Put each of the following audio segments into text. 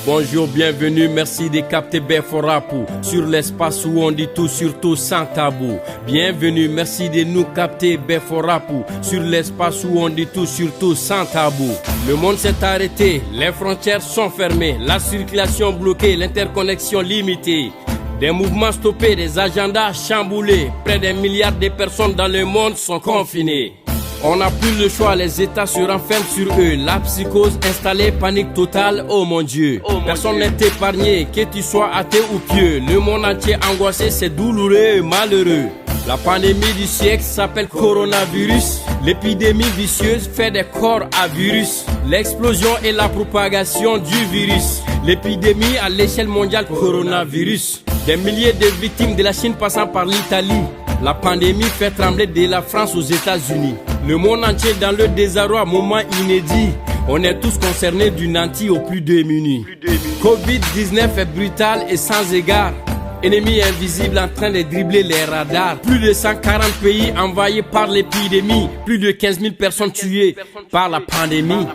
Bonjour, bienvenue, merci de capter Beforapu sur l'espace où on dit tout, surtout sans tabou. Bienvenue, merci de nous capter Beforapu sur l'espace où on dit tout, surtout sans tabou. Le monde s'est arrêté, les frontières sont fermées, la circulation bloquée, l'interconnexion limitée. Des mouvements stoppés, des agendas chamboulés. Près d'un milliard de personnes dans le monde sont confinées. On n'a plus le choix, les États se renferment sur eux. La psychose installée, panique totale, oh mon Dieu. Personne n'est épargné, que tu sois athée ou pieux. Le monde entier angoissé, c'est douloureux, malheureux. La pandémie du siècle s'appelle coronavirus. L'épidémie vicieuse fait des corps à virus. L'explosion et la propagation du virus. L'épidémie à l'échelle mondiale, coronavirus. Des milliers de victimes de la Chine passant par l'Italie. La pandémie fait trembler de la France aux États-Unis. Le monde entier dans le désarroi, moment inédit. On est tous concernés du nanti au plus démunis. Covid-19 est brutal et sans égard. Ennemi invisible en train de dribbler les radars. Plus de 140 pays envahis par l'épidémie. Plus de 15 000 personnes tuées par la pandémie.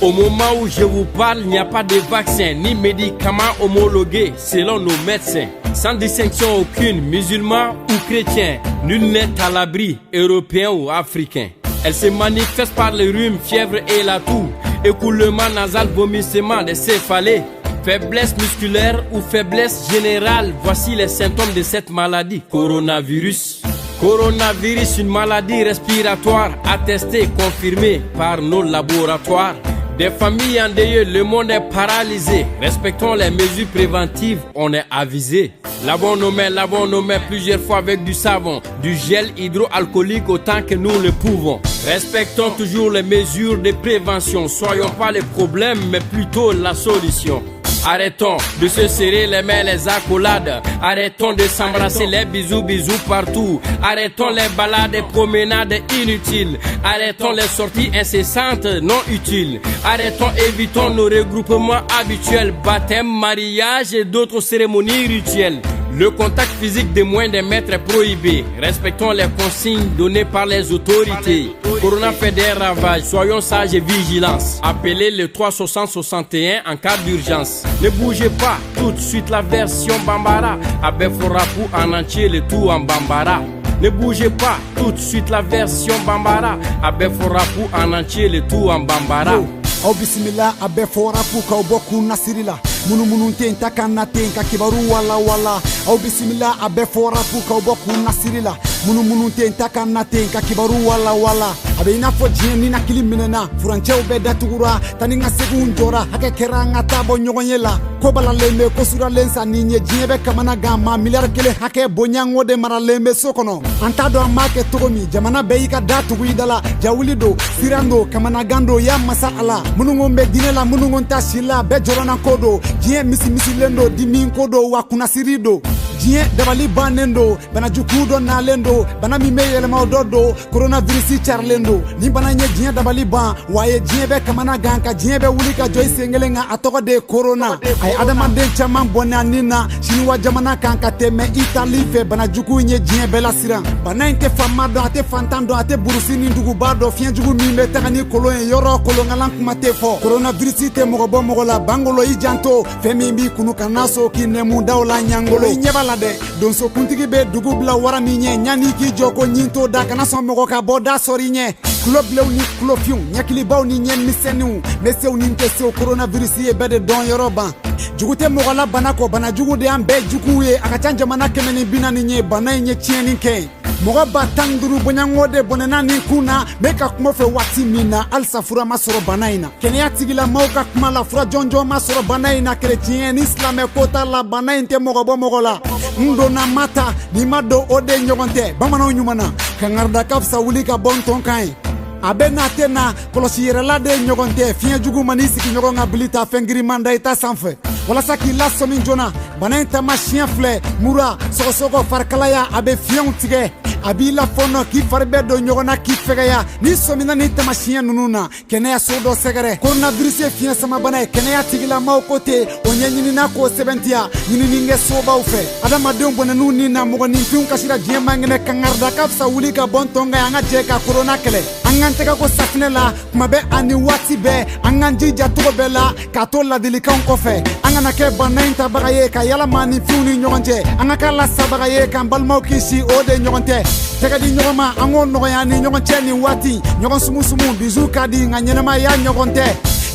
Au moment où je vous parle, il n'y a pas de vaccin ni médicaments homologués selon nos médecins. Sans distinction aucune, musulmans ou chrétiens, nul n'est à l'abri, européen ou africain. Elle se manifeste par le rhume, fièvre et la toux, écoulement nasal, vomissement des céphalées, faiblesse musculaire ou faiblesse générale. Voici les symptômes de cette maladie, coronavirus. Coronavirus, une maladie respiratoire attestée, confirmée par nos laboratoires. Des familles endeuillées, le monde est paralysé. Respectons les mesures préventives, on est avisé. Lavons nos mains plusieurs fois avec du savon, du gel hydroalcoolique autant que nous le pouvons. Respectons toujours les mesures de prévention. Soyons pas les problèmes, mais plutôt la solution. Arrêtons de se serrer les mains, les accolades. Arrêtons de s'embrasser, les bisous partout. Arrêtons les balades et promenades inutiles. Arrêtons les sorties incessantes non utiles. Arrêtons, évitons nos regroupements habituels. Baptême, mariage et d'autres cérémonies rituelles. Le contact physique de moins d'un mètre est prohibé. Respectons les consignes données par les autorités. Corona fait des ravages, soyons sages et vigilants. Appelez le 360-61 en cas d'urgence. Ne bougez pas, tout de suite la version Bambara. À Beforapu en entier, le tout en Bambara. Ne bougez pas, tout de suite la version Bambara. À Beforapu en entier, le tout en Bambara. Au bismillah, à Beforapu, Kauboku Nasirila. Munu tenta kana tenka kibaru wala wala. Au bismillah, à Beforapu, Kauboku Nasirila. Munu tenta kana tenka kibaru wala wala. Abe inafo jeni na kiliminena. Furancheo beda tugura. Taninga segun jora. Hake keranga tabo nyogonyela. Kobala leme kosura lensa ninye jiebe kamana gama. Miliar kele hake bonyango de mara leme sokono. Antado amake togomi. Jamana beika datu guidala. Jawilido, sirando, kamana gando ya masala. Munungombe dinela, munungonta shila. Be jorana kodo. Jie misi lendo, dimin kodo wa kuna sirido. Jie dabali banendo, bana jukudo na lendo, bana mi meyele maudodo, coronavirus charlendo. Ni bana nye jie dabali ban, waye jie be kamana ganka, jie be wulika joy sengelenga atoko de corona. Ay adama den chaman bona nina, chiniwa jamana kanka teme Italy fe bana juku nye jie be la siran. Bana inte famado ate fantando ate burusini ndugu bado, fien jugu mime takani koloen yoro kolongalan kumate fo. Coronavirus te mogobo mogola bangolo ijanto, femi mbi kunu kanaso kine munda ola nyangolo. Nyebala de, donso kuntigi be dugu bla wara minye, nyani ki joko nyinto da kanaso mogo ka boda sori nye. Club lew ni klofion, nyakili baw ni nyen misenu, mesew ni nteseo coronavirus ye bede don yoroban. Jugute mogola banako bana jugu de ambe jugu ye, akachanja manake meni bina ni nye bana nye chieni ke. Moga batanguru bonyango de bonena ni kuna, meka kumofe wati mina, alsa fura masoro banaina. Kenya tigila mauka kumala fura jonjo masoro banaina, kretien islam kota la banainte mogobo mogola. Ndo na mata, ni mado ode nyogonte, bamana unyumana, kangarda kapsa wulika bon tonkai. Abena tena kolosi yerela de nyogonte, fien jugu manisi ki nyogonga bilita fengiri manda ita sanfe. Wala saki la somin jona, banaita ma chien fle, mura, soko farkalaya abe fion tige. Abila fono ki farbedo nyogona ki fegaya ni somina ni tamashia nununa kenya sodo segare coronavirus e fien sama bana kenya tigila maukote onyenyi na ko 70 ni ninge soba ufe adama dembo na nuni na mo ni fiun kasira jema ngene kangarda kapsa wulika bontonga anga jeka corona kele angante ka ko safnela mabe ani wati be anganji jatugo bela katola dilika onkofe kana ke bana inta bagaye ka yala mani fiuni nyonte anga kala sabagaye kan balmo kisi ode nyonte tegadi nyoma ango no ya ni nyonte ni wati nyon sumusumu bizu kadi nganyena ma ya nyonte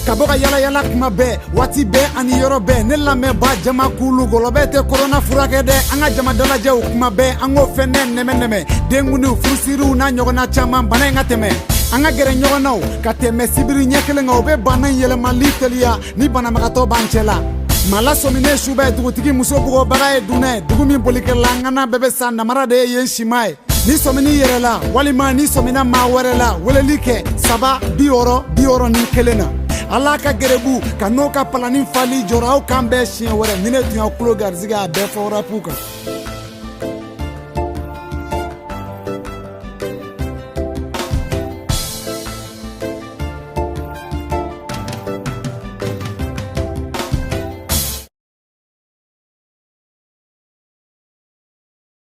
kaboka yala kuma be wati be ani yoro be nella me ba jama kulu golobete corona furake de anga jama dala je kuma be ango fenen neme dengunu fusiru na nyogona chama bana ngateme anga gere nyogonaw kateme sibiri nyekele ngobe bana yele malitelia ni bana magato banchela mala somine shube dugutigi muso bugo bagaye dune dugumi bolikela ngana bebe sanda marade yenshimai ni somini yerela walima ni somina mawerela welelike saba bioro ni kelena ala ka gerebu kanoka palani fali jorao kambe chien wore mine tuya kulo garziga be fora puka